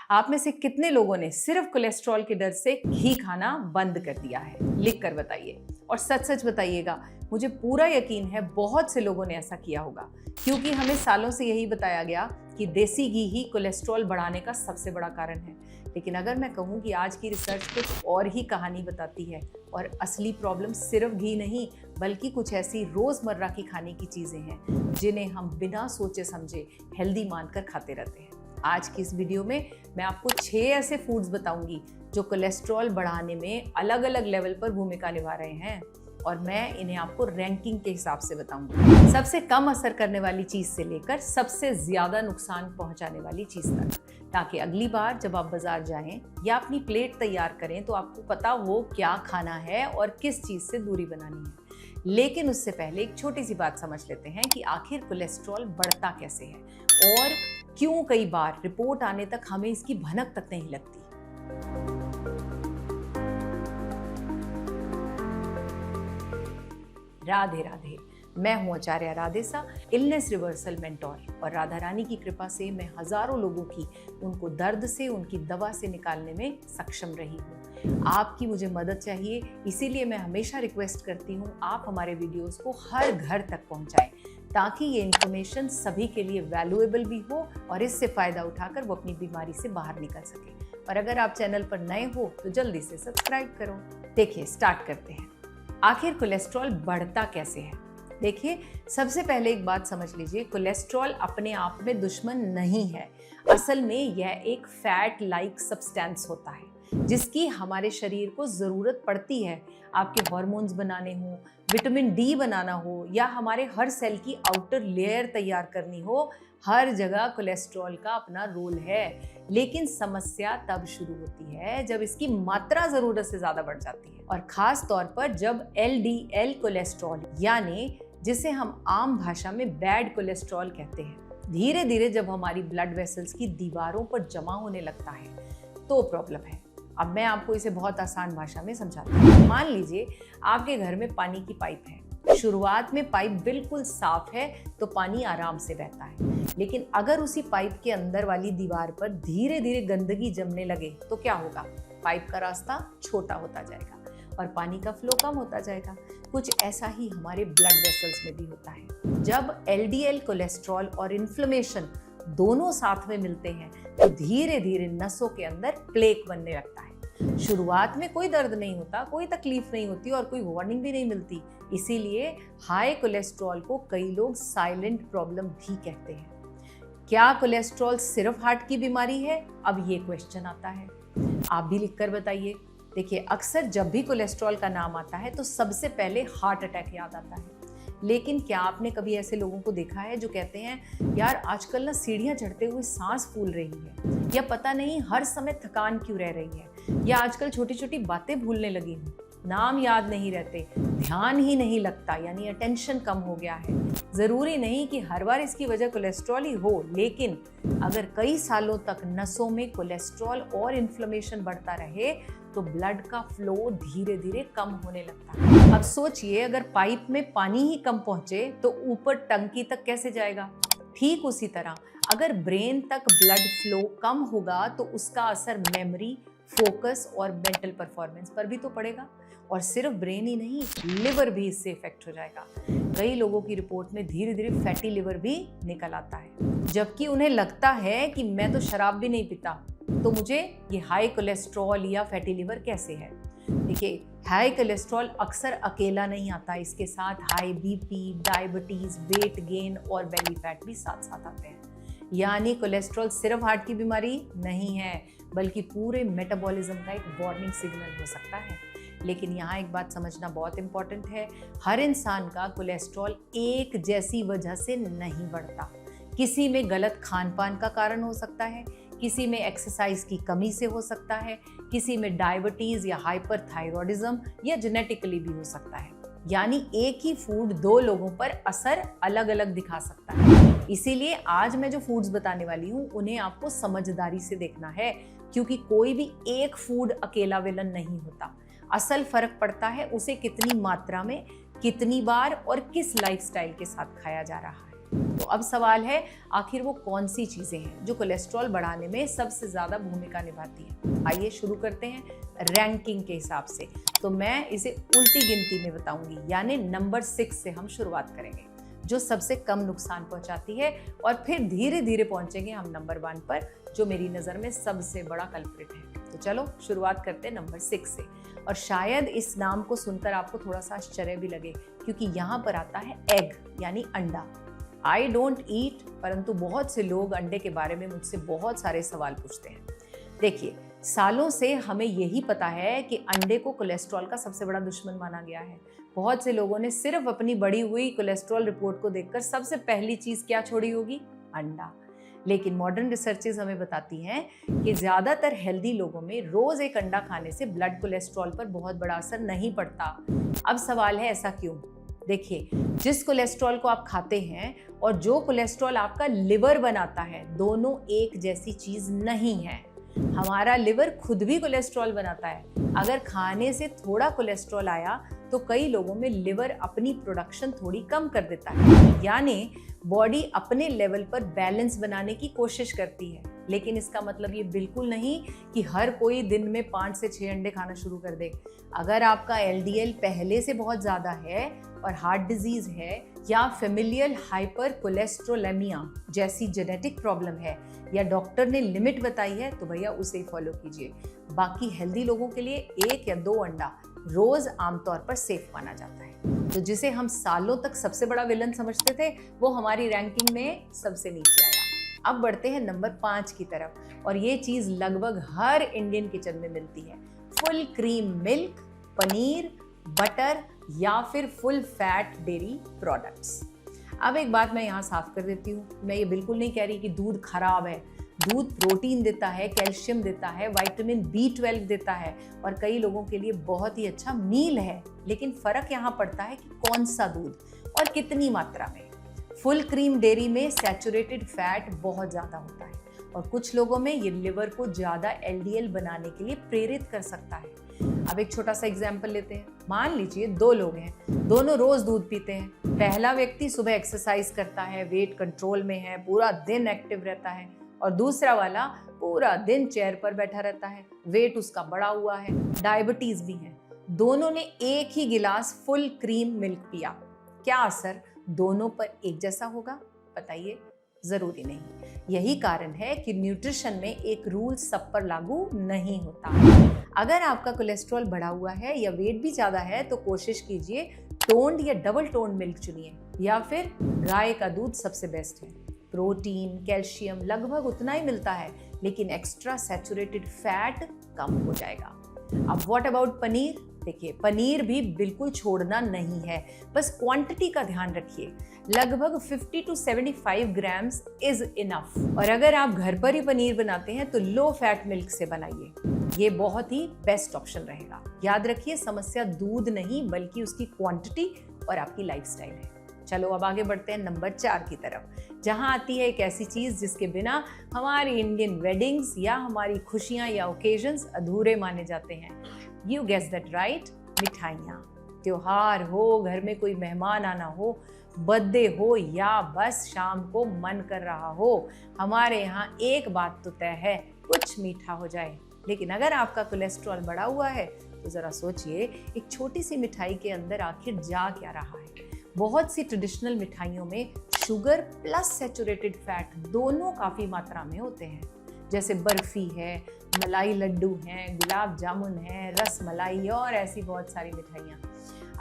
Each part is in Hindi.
आप में से कितने लोगों ने सिर्फ कोलेस्ट्रॉल के डर से घी खाना बंद कर दिया है? लिख कर बताइए और सच सच बताइएगा। मुझे पूरा यकीन है बहुत से लोगों ने ऐसा किया होगा, क्योंकि हमें सालों से यही बताया गया कि देसी घी ही कोलेस्ट्रॉल बढ़ाने का सबसे बड़ा कारण है। लेकिन अगर मैं कहूँ कि आज की रिसर्च कुछ और ही कहानी बताती है और असली प्रॉब्लम सिर्फ घी नहीं बल्कि कुछ ऐसी रोजमर्रा की खाने की चीजें हैं जिन्हें हम बिना सोचे समझे हेल्दी मानकर खाते रहते हैं। आज की इस वीडियो में मैं आपको 6 ऐसे फूड्स बताऊंगी जो कोलेस्ट्रॉल बढ़ाने में अलग अलग लेवल पर भूमिका निभा रहे हैं और मैं इन्हें आपको रैंकिंग के हिसाब से बताऊंगी, सबसे कम असर करने वाली चीज से लेकर सबसे ज्यादा नुकसान पहुंचाने वाली चीज तक, ताकि अगली बार जब आप बाजार जाएं या अपनी प्लेट तैयार करें तो आपको पता हो क्या खाना है और किस चीज से दूरी बनानी है। लेकिन उससे पहले एक छोटी सी बात समझ लेते हैं कि आखिर कोलेस्ट्रॉल बढ़ता कैसे है और क्यों कई बार रिपोर्ट आने तक हमें इसकी भनक तक नहीं लगती। राधे राधे, मैं हूं आचार्य राधेसा, इलनेस रिवर्सल मेंटोर, और राधा रानी की कृपा से मैं हजारों लोगों की उनको दर्द से उनकी दवा से निकालने में सक्षम रही हूँ। आपकी मुझे मदद चाहिए, इसीलिए मैं हमेशा रिक्वेस्ट करती हूँ आप हमारे वीडियोस को हर घर तक पहुँचाएं ताकि ये इन्फॉर्मेशन सभी के लिए वैल्यूएबल भी हो और इससे फ़ायदा उठाकर वो अपनी बीमारी से बाहर निकल सके। और अगर आप चैनल पर नए हो तो जल्दी से सब्सक्राइब करो। देखिए, स्टार्ट करते हैं। आखिर कोलेस्ट्रॉल बढ़ता कैसे है? देखिए, सबसे पहले एक बात समझ लीजिए, कोलेस्ट्रॉल अपने आप में दुश्मन नहीं है। असल में यह एक फैट लाइक सब्सटेंस होता है जिसकी हमारे शरीर को ज़रूरत पड़ती है। आपके हार्मोन्स बनाने हो, विटामिन डी बनाना हो या हमारे हर सेल की आउटर लेयर तैयार करनी हो, हर जगह कोलेस्ट्रॉल का अपना रोल है। लेकिन समस्या तब शुरू होती है जब इसकी मात्रा ज़रूरत से ज़्यादा बढ़ जाती है, और ख़ास तौर पर जब एलडीएल कोलेस्ट्रॉल, यानी जिसे हम आम भाषा में बैड कोलेस्ट्रॉल कहते हैं, धीरे धीरे जब हमारी ब्लड वेसल्स की दीवारों पर जमा होने लगता है तो प्रॉब्लम है। अब मैं आपको इसे बहुत आसान भाषा में समझाती हूँ। मान लीजिए आपके घर में पानी की पाइप है। शुरुआत में पाइप बिल्कुल साफ है तो पानी आराम से बहता है, लेकिन अगर उसी पाइप के अंदर वाली दीवार पर धीरे धीरे गंदगी जमने लगे तो क्या होगा? पाइप का रास्ता छोटा होता जाएगा और पानी का फ्लो कम होता जाएगा। कुछ ऐसा ही हमारे ब्लड वेसल्स में भी होता है। जब एलडीएल कोलेस्ट्रॉल और इन्फ्लेमेशन दोनों साथ में मिलते हैं तो धीरे धीरे नसों के अंदर प्लेक बनने लगता है। शुरुआत में कोई दर्द नहीं होता, कोई तकलीफ नहीं होती और कोई वार्निंग भी नहीं मिलती। इसीलिए हाई कोलेस्ट्रॉल को कई लोग साइलेंट प्रॉब्लम भी कहते हैं। क्या कोलेस्ट्रॉल सिर्फ हार्ट की बीमारी है? अब ये क्वेश्चन आता है, आप भी लिखकर बताइए। देखिए, अक्सर जब भी कोलेस्ट्रॉल का नाम आता है तो सबसे पहले हार्ट अटैक याद आता है। लेकिन क्या आपने कभी ऐसे लोगों को देखा है जो कहते हैं, यार आजकल ना सीढ़ियाँ चढ़ते हुए सांस फूल रही है, या पता नहीं हर समय थकान क्यों रह रही है, या आजकल छोटी छोटी बातें भूलने लगी हूँ, नाम याद नहीं रहते, ध्यान ही नहीं लगता, यानी अटेंशन कम हो गया है। ज़रूरी नहीं कि हर बार इसकी वजह कोलेस्ट्रॉल ही हो, लेकिन अगर कई सालों तक नसों में कोलेस्ट्रॉल और इन्फ्लेमेशन बढ़ता रहे तो ब्लड का फ्लो धीरे धीरे कम होने लगता है। अब सोचिए, अगर पाइप में पानी ही कम पहुंचे तो ऊपर टंकी तक कैसे जाएगा? ठीक उसी तरह अगर ब्रेन तक ब्लड फ्लो कम होगा तो उसका असर मेमोरी, फोकस और मेंटल परफॉर्मेंस पर भी तो पड़ेगा। और सिर्फ ब्रेन ही नहीं, लिवर भी इससे इफेक्ट हो जाएगा। कई लोगों की रिपोर्ट में धीरे धीरे फैटी लिवर भी निकल आता है, जबकि उन्हें लगता है कि मैं तो शराब भी नहीं पीता, तो मुझे ये हाई कोलेस्ट्रॉल या फैटी लिवर कैसे है? देखिए, हाई कोलेस्ट्रॉल अक्सर अकेला नहीं आता, इसके साथ high BP, diabetes, weight gain और बेली फैट भी साथ साथ आते हैं। यानी कोलेस्ट्रॉल सिर्फ हार्ट की बीमारी नहीं है बल्कि पूरे मेटाबॉलिज्म का एक वार्निंग सिग्नल हो सकता है। लेकिन यहाँ एक बात समझना बहुत इंपॉर्टेंट है, हर इंसान का कोलेस्ट्रॉल एक जैसी वजह से नहीं बढ़ता। किसी में गलत खान पान का कारण हो सकता है, किसी में एक्सरसाइज की कमी से हो सकता है, किसी में डायबिटीज या हाइपरथायरॉयडिज्म या जेनेटिकली भी हो सकता है। यानी एक ही फूड दो लोगों पर असर अलग अलग दिखा सकता है। इसीलिए आज मैं जो फूड्स बताने वाली हूँ उन्हें आपको समझदारी से देखना है, क्योंकि कोई भी एक फूड अकेला विलन नहीं होता। असल फर्क पड़ता है उसे कितनी मात्रा में, कितनी बार और किस लाइफस्टाइल के साथ खाया जा रहा है। तो अब सवाल है, आखिर वो कौन सी चीजें हैं जो कोलेस्ट्रॉल बढ़ाने में सबसे ज्यादा भूमिका निभाती हैं? आइए शुरू करते हैं रैंकिंग के हिसाब से। तो मैं इसे उल्टी गिनती में बताऊंगी, यानी नंबर 6 से हम शुरुआत करेंगे, जो सबसे कम नुकसान पहुंचाती है, और फिर धीरे धीरे पहुंचेंगे हम नंबर 1 पर, जो मेरी नज़र में सबसे बड़ा कल्प्रिट है। तो चलो शुरुआत करते हैं नंबर 6 से। और शायद इस नाम को सुनकर आपको थोड़ा सा आश्चर्य भी लगे, क्योंकि यहाँ पर आता है एग, यानी अंडा। आई डोंट ईट, परंतु बहुत से लोग अंडे के बारे में मुझसे बहुत सारे सवाल पूछते हैं। देखिए, सालों से हमें यही पता है कि अंडे को कोलेस्ट्रॉल का सबसे बड़ा दुश्मन माना गया है। बहुत से लोगों ने सिर्फ अपनी बढ़ी हुई कोलेस्ट्रॉल रिपोर्ट को देखकर सबसे पहली चीज क्या छोड़ी होगी? अंडा। लेकिन मॉडर्न रिसर्चेस हमें बताती हैं कि ज्यादातर हेल्दी लोगों में रोज एक अंडा खाने से ब्लड कोलेस्ट्रॉल पर बहुत बड़ा असर नहीं पड़ता। अब सवाल है, ऐसा क्यों? देखिए, जिस कोलेस्ट्रॉल को आप खाते हैं और जो कोलेस्ट्रॉल आपका लिवर बनाता है, दोनों एक जैसी चीज नहीं है। हमारा लिवर खुद भी कोलेस्ट्रॉल बनाता है। अगर खाने से थोड़ा कोलेस्ट्रॉल आया तो कई लोगों में लिवर अपनी प्रोडक्शन थोड़ी कम कर देता है, यानी बॉडी अपने लेवल पर बैलेंस बनाने की कोशिश करती है। लेकिन इसका मतलब ये बिल्कुल नहीं कि हर कोई दिन में 5 से 6 अंडे खाना शुरू कर दे। अगर आपका LDL पहले से बहुत ज़्यादा है और हार्ट डिजीज़ है या फेमिलियल हाइपर कोलेस्ट्रोलेमिया जैसी जेनेटिक प्रॉब्लम है, या डॉक्टर ने लिमिट बताई है, तो भैया उसे फॉलो कीजिए। बाकी हेल्दी लोगों के लिए 1 या 2 अंडा रोज आमतौर पर सेफ माना जाता है। तो जिसे हम सालों तक सबसे बड़ा विलन समझते थे, वो हमारी रैंकिंग में सबसे नीचे आया। अब बढ़ते हैं नंबर 5 की तरफ, और ये चीज लगभग हर इंडियन किचन में मिलती है। Full cream milk, paneer, butter या फिर फुल फैट डेयरी प्रोडक्ट्स। अब एक बात मैं यहाँ साफ कर देती हूँ, मैं ये बिल्कुल नहीं कह रही कि दूध खराब है। दूध प्रोटीन देता है, कैल्शियम देता है, विटामिन B12 देता है, और कई लोगों के लिए बहुत ही अच्छा मील है। लेकिन फर्क यहाँ पड़ता है कि कौन सा दूध और कितनी मात्रा में। फुल क्रीम डेयरी में सैचुरेटेड फैट बहुत ज़्यादा होता है, और कुछ लोगों में ये लिवर को ज़्यादा LDL बनाने के लिए प्रेरित कर सकता है। अब एक छोटा सा एग्जाम्पल लेते हैं। मान लीजिए 2 लोग हैं, दोनों रोज दूध पीते हैं। पहला व्यक्ति सुबह एक्सरसाइज करता है, वेट कंट्रोल में है, पूरा दिन एक्टिव रहता है, और दूसरा वाला पूरा दिन चेयर पर बैठा रहता है, वेट उसका बढ़ा हुआ है, डायबिटीज भी है। दोनों ने एक ही गिलास फुल क्रीम मिल्क पिया, क्या असर दोनों पर एक जैसा होगा? बताइए, जरूरी नहीं। यही कारण है कि न्यूट्रिशन में एक रूल सब पर लागू नहीं होता। अगर आपका कोलेस्ट्रॉल बढ़ा हुआ है या वेट भी ज्यादा है, तो कोशिश कीजिए टोन्ड या डबल टोन्ड मिल्क चुनिए, या फिर गाय का दूध सबसे बेस्ट है। प्रोटीन, कैल्शियम लगभग उतना ही मिलता है, लेकिन एक्स्ट्रा सैचुरेटेड फैट कम हो जाएगा। अब व्हाट अबाउट पनीर? देखिए, पनीर भी बिल्कुल छोड़ना नहीं है, बस क्वांटिटी का ध्यान रखिए। लगभग 50 to 75 ग्राम्स इज इनफ। और अगर आप घर पर ही पनीर बनाते हैं तो लो फैट मिल्क से बनाइए, ये बहुत ही बेस्ट ऑप्शन रहेगा। याद रखिए, समस्या दूध नहीं बल्कि उसकी क्वांटिटी और आपकी लाइफस्टाइल है। चलो अब आगे बढ़ते हैं नंबर 4 की तरफ, जहां आती है एक ऐसी चीज जिसके बिना हमारी इंडियन वेडिंग्स या हमारी खुशियां या ओकेजन्स अधूरे माने जाते हैं। यू गेस दैट राइट, मिठाइयाँ। त्योहार हो, घर में कोई मेहमान आना हो, बर्थडे हो, या बस शाम को मन कर रहा हो, हमारे यहाँ एक बात तो तय है, कुछ मीठा हो जाए। लेकिन अगर आपका कोलेस्ट्रॉल बढ़ा हुआ है तो जरा सोचिए, एक छोटी सी मिठाई के अंदर आखिर जा क्या रहा है। बहुत सी ट्रेडिशनल मिठाइयों में शुगर प्लस सैचुरेटेड फैट दोनों काफ़ी मात्रा में होते हैं, जैसे बर्फी है, मलाई लड्डू हैं, गुलाब जामुन है, रस मलाई और ऐसी बहुत सारी मिठाइयाँ।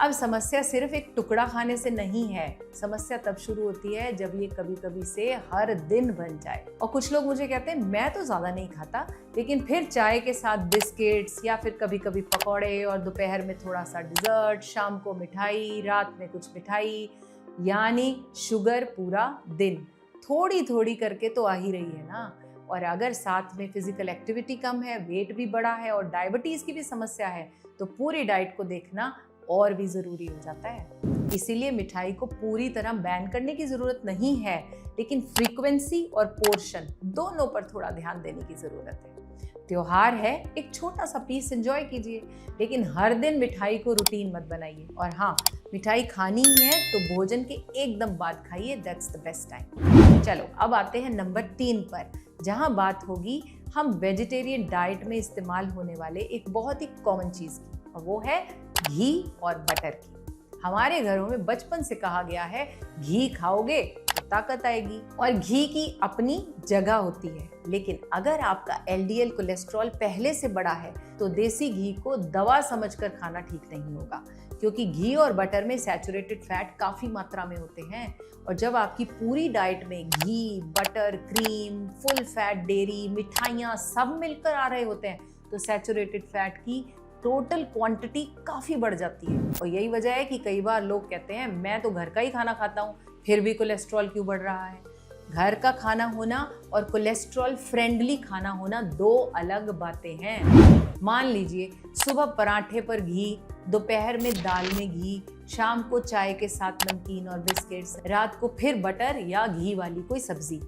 अब समस्या सिर्फ एक टुकड़ा खाने से नहीं है, समस्या तब शुरू होती है जब ये कभी कभी से हर दिन बन जाए। और कुछ लोग मुझे कहते हैं, मैं तो ज़्यादा नहीं खाता, लेकिन फिर चाय के साथ बिस्किट्स या फिर कभी कभी पकौड़े, और दोपहर में थोड़ा सा डिज़र्ट, शाम को मिठाई, रात में कुछ मिठाई, यानी शुगर पूरा दिन। थोड़ी थोड़ी करके तो आ ही रही है ना। और अगर साथ में फिजिकल एक्टिविटी कम है, वेट भी बढ़ा है और डायबिटीज़ की भी समस्या है, तो पूरी डाइट को देखना और भी ज़रूरी हो जाता है। इसीलिए मिठाई को पूरी तरह बैन करने की ज़रूरत नहीं है, लेकिन फ्रीक्वेंसी और पोर्शन दोनों पर थोड़ा ध्यान देने की ज़रूरत है। त्योहार है, एक छोटा सा पीस एंजॉय कीजिए, लेकिन हर दिन मिठाई को रूटीन मत बनाइए। और हाँ, मिठाई खानी ही है तो भोजन के एकदम बाद खाइए, दैट्स द बेस्ट टाइम। चलो अब आते हैं नंबर 3 पर, जहाँ बात होगी हम वेजिटेरियन डाइट में इस्तेमाल होने वाले एक बहुत ही कॉमन चीज़ की, और वो है घी और बटर की। हमारे घरों में बचपन से कहा गया है घी खाओगे तो ताकत आएगी, और घी की अपनी जगह होती है। लेकिन अगर आपका एलडीएल कोलेस्ट्रॉल पहले से बड़ा है तो देसी घी को दवा समझकर खाना ठीक नहीं होगा, क्योंकि घी और बटर में सैचुरेटेड फैट काफ़ी मात्रा में होते हैं। और जब आपकी पूरी डाइट में घी, butter, cream, full fat dairy, मिठाइयाँ सब मिलकर आ रहे होते हैं तो सैचुरेटेड फैट की टोटल क्वांटिटी काफ़ी बढ़ जाती है। और यही वजह है कि कई बार लोग कहते हैं मैं तो घर का ही खाना खाता हूँ, फिर भी कोलेस्ट्रॉल क्यों बढ़ रहा है। घर का खाना होना और कोलेस्ट्रॉल फ्रेंडली खाना होना दो अलग बातें हैं। मान लीजिए सुबह पराठे पर घी, दोपहर में दाल में घी, शाम को चाय के साथ नमकीन और बिस्किट्स, रात को फिर बटर या घी वाली कोई सब्जी।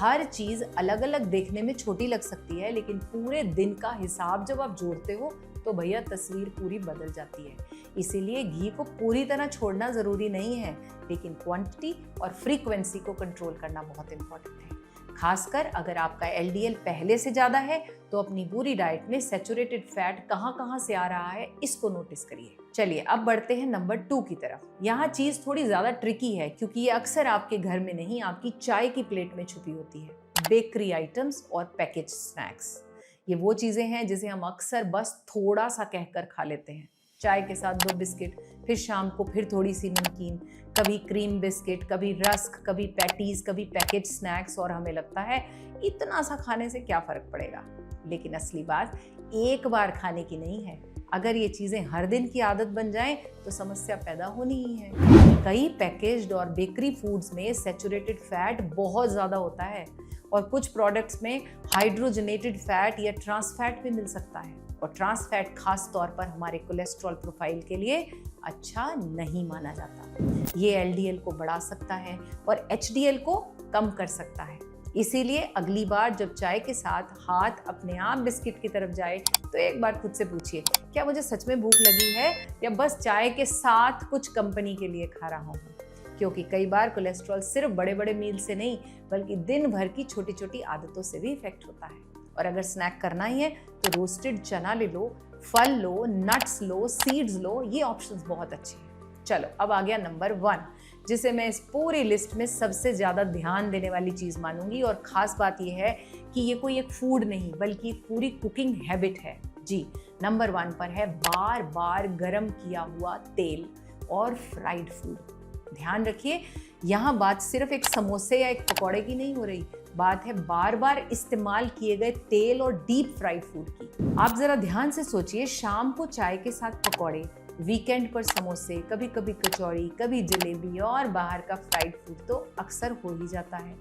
हर चीज़ अलग अलग देखने में छोटी लग सकती है, लेकिन पूरे दिन का हिसाब जब आप जोड़ते हो तो भैया तस्वीर पूरी बदल जाती है। इसीलिए घी को पूरी तरह छोड़ना ज़रूरी नहीं है, लेकिन क्वांटिटी और फ्रीक्वेंसी को कंट्रोल करना बहुत इंपॉर्टेंट है। खासकर अगर आपका एलडीएल पहले से ज़्यादा है तो अपनी पूरी डाइट में सैचुरेटेड फैट कहाँ से आ रहा है इसको नोटिस करिए। चलिए अब बढ़ते हैं नंबर 2 की तरफ। यहाँ चीज़ थोड़ी ज़्यादा ट्रिकी है, क्योंकि ये अक्सर आपके घर में नहीं, आपकी चाय की प्लेट में छुपी होती है। बेकरी आइटम्स और पैकेज स्नैक्स, ये वो चीज़ें हैं जिसे हम अक्सर बस थोड़ा सा कहकर खा लेते हैं। चाय के साथ 2 बिस्किट, फिर शाम को फिर थोड़ी सी नमकीन, कभी क्रीम बिस्किट, कभी रस्क, कभी पैटीज, कभी पैकेज स्नैक्स, और हमें लगता है इतना सा खाने से क्या फ़र्क पड़ेगा। लेकिन असली बात एक बार खाने की नहीं है। अगर ये चीज़ें हर दिन की आदत बन जाएं तो समस्या पैदा होनी ही है। कई पैकेज्ड और बेकरी फूड्स में सैचुरेटेड फैट बहुत ज़्यादा होता है, और कुछ प्रोडक्ट्स में हाइड्रोजनेटेड फैट या ट्रांस फैट भी मिल सकता है। और ट्रांस फैट खास तौर पर हमारे कोलेस्ट्रॉल प्रोफाइल के लिए अच्छा नहीं माना जाता। ये एलडीएल को बढ़ा सकता है और एचडीएल को कम कर सकता है। इसीलिए अगली बार जब चाय के साथ हाथ अपने आप बिस्किट की तरफ जाए तो एक बार खुद से पूछिए, क्या मुझे सच में भूख लगी है या बस चाय के साथ कुछ कंपनी के लिए खा रहा हूँ। क्योंकि कई बार कोलेस्ट्रॉल सिर्फ बड़े बड़े मील से नहीं, बल्कि दिन भर की छोटी छोटी आदतों से भी इफेक्ट होता है। और अगर स्नैक करना ही है तो रोस्टेड चना ले लो, फल लो, नट्स लो, सीड्स लो, ये ऑप्शंस बहुत अच्छे हैं। चलो अब आ गया नंबर 1, जिसे मैं इस पूरी लिस्ट में सबसे ज़्यादा ध्यान देने वाली चीज़ मानूंगी। और ख़ास बात यह है कि ये कोई एक फूड नहीं, बल्कि एक पूरी कुकिंग हैबिट है। जी, नंबर 1 पर है बार बार गर्म किया हुआ तेल और फ्राइड फूड। ध्यान रखिए, यहाँ बात सिर्फ एक समोसे या एक पकौड़े की नहीं हो रही, बात है बार बार इस्तेमाल किए गए तेल और डीप फ्राइड फूड की। आप जरा ध्यान से सोचिए, शाम को चाय के साथ पकौड़े, वीकेंड पर समोसे, कभी कभी कचौड़ी, कभी जलेबी, और बाहर का फ्राइड फूड तो अक्सर हो ही जाता है।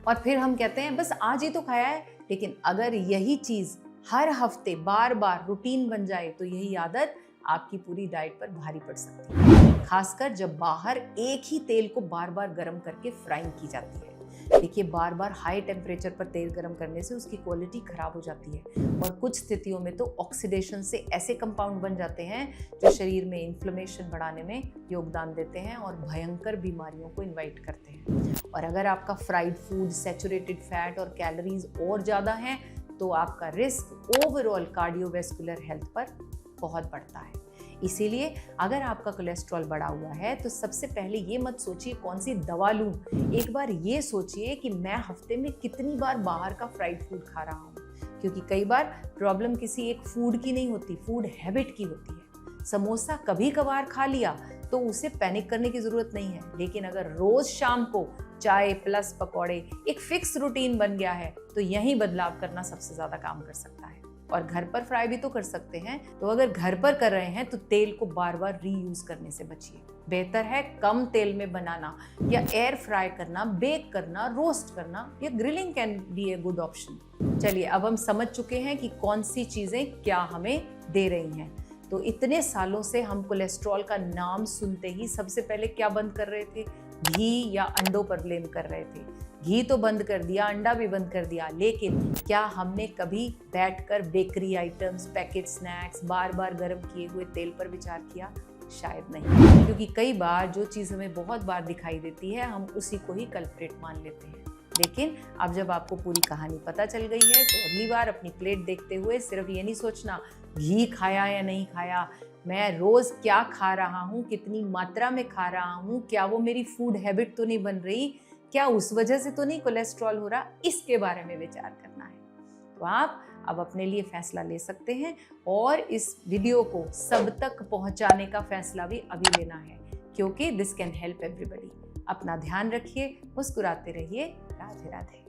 और फिर हम कहते हैं बस आज ही तो खाया है। लेकिन अगर यही चीज़ हर हफ्ते बार बार रूटीन बन जाए तो यही आदत आपकी पूरी डाइट पर भारी पड़ सकती है, खासकर जब बाहर एक ही तेल को बार बार गर्म करके फ्राइंग की जाती है। देखिए, बार बार हाई टेम्परेचर पर तेल गर्म करने से उसकी क्वालिटी खराब हो जाती है, और कुछ स्थितियों में तो ऑक्सीडेशन से ऐसे कंपाउंड बन जाते हैं जो शरीर में इन्फ्लेमेशन बढ़ाने में योगदान देते हैं और भयंकर बीमारियों को इन्वाइट करते हैं। और अगर आपका फ्राइड फूड, सैचुरेटेड फैट और कैलोरीज और ज़्यादा हैं तो आपका रिस्क ओवरऑल कार्डियोवैस्कुलर हेल्थ पर बहुत बढ़ता है। इसीलिए अगर आपका कोलेस्ट्रॉल बढ़ा हुआ है तो सबसे पहले ये मत सोचिए कौन सी दवा लूं, एक बार ये सोचिए कि मैं हफ्ते में कितनी बार बाहर का फ्राइड फूड खा रहा हूँ। क्योंकि कई बार प्रॉब्लम किसी एक फूड की नहीं होती, फूड हैबिट की होती है। समोसा कभी कभार खा लिया तो उसे पैनिक करने की जरूरत नहीं है, लेकिन अगर रोज शाम को चाय प्लस पकौड़े एक फिक्स रूटीन बन गया है तो यही बदलाव करना सबसे ज्यादा काम कर सकता है। और घर पर फ्राई भी तो कर सकते हैं, तो अगर घर पर कर रहे हैं तो तेल को बार बार रीयूज करने से बचिए। बेहतर है कम तेल में बनाना या एयर फ्राई करना, बेक करना, रोस्ट करना या grilling can be a good option. चलिए, अब हम समझ चुके हैं कि कौन सी चीजें क्या हमें दे रही हैं। तो इतने सालों से हम कोलेस्ट्रॉल का नाम सुनते ही सबसे पहले क्या बंद कर रहे थे? घी या अंडों पर ब्लेम कर रहे थे। घी तो बंद कर दिया, अंडा भी बंद कर दिया, लेकिन क्या हमने कभी बैठकर बेकरी आइटम्स, पैकेट स्नैक्स, बार बार गर्म किए हुए तेल पर विचार किया? शायद नहीं, क्योंकि कई बार जो चीज़ हमें बहुत बार दिखाई देती है हम उसी को ही कल्प्रिट मान लेते हैं। लेकिन अब जब आपको पूरी कहानी पता चल गई है तो अगली बार अपनी प्लेट देखते हुए सिर्फ ये नहीं सोचना घी खाया या नहीं खाया, मैं रोज क्या खा रहा हूँ, कितनी मात्रा में खा रहा हूँ, क्या वो मेरी फूड हैबिट तो नहीं बन रही, क्या उस वजह से तो नहीं कोलेस्ट्रॉल हो रहा, इसके बारे में विचार करना है। तो आप अब अपने लिए फैसला ले सकते हैं और इस वीडियो को सब तक पहुंचाने का फैसला भी अभी लेना है, क्योंकि दिस कैन हेल्प एवरीबॉडी। अपना ध्यान रखिए, मुस्कुराते रहिए। राधे राधे।